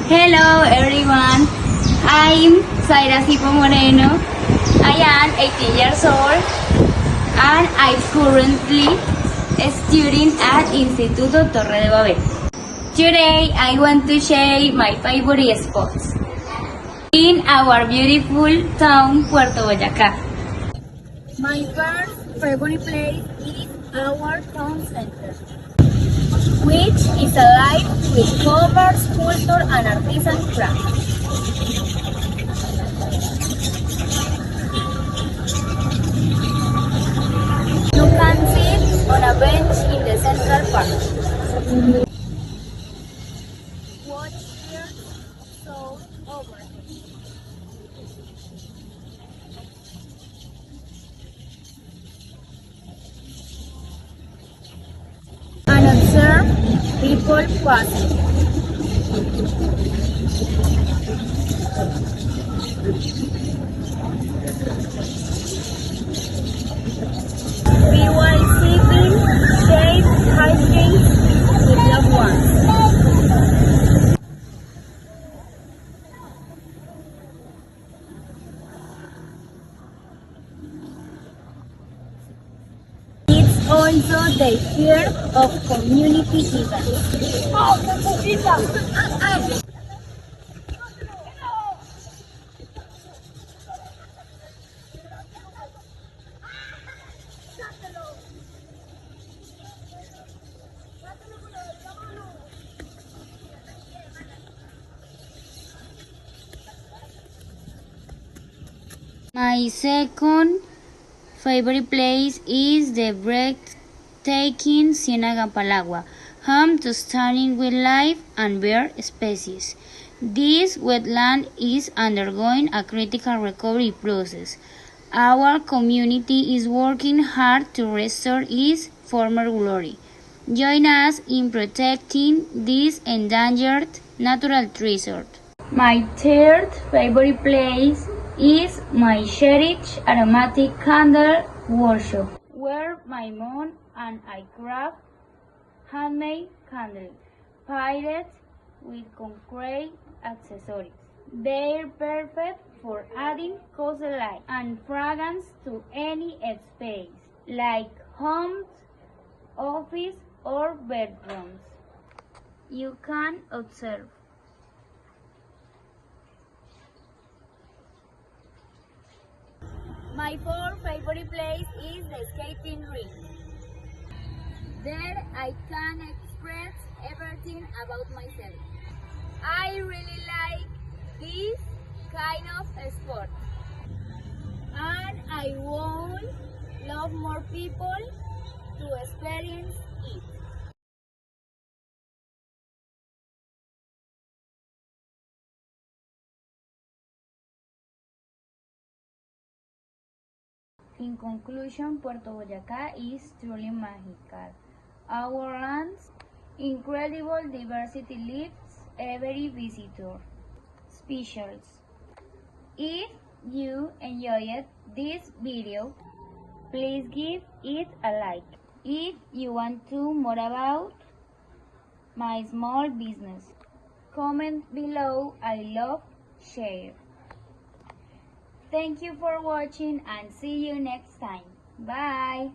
Hello everyone, I'm Zaira Juliana Zipa. I am 18 years old and I'm currently studying at Instituto Torre de Babel. Today I want to share my favorite spots in our beautiful town Puerto Boyacá. My first favorite place is our town center, which is alive with commerce, culture, and artisan crafts. You can sit on a bench in the central park. Watch here, so over. And observe people passing. Be while sipping shade ice drinks with loved ones. It's also the fear of community events. My second favorite place is the breathtaking Ciénaga Palagua, home to stunning wildlife and bird species. This wetland is undergoing a critical recovery process. Our community is working hard to restore its former glory. Join us in protecting this endangered natural treasure. My third favorite place is my cherished aromatic candle workshop, where my mom and I craft handmade candles, paired with concrete accessories. They're perfect for adding cozy light and fragrance to any space, like homes, office, or bedrooms. You can observe. My fourth favorite place is the skating rink. There I can express everything about myself. I really like this kind of sport, and I would love more people to experience it. In conclusion, Puerto Boyacá is truly magical. Our land's incredible diversity lifts every visitor. Specials. If you enjoyed this video, please give it a like. If you want to more about my small business, comment below. I love share. Thank you for watching and see you next time. Bye.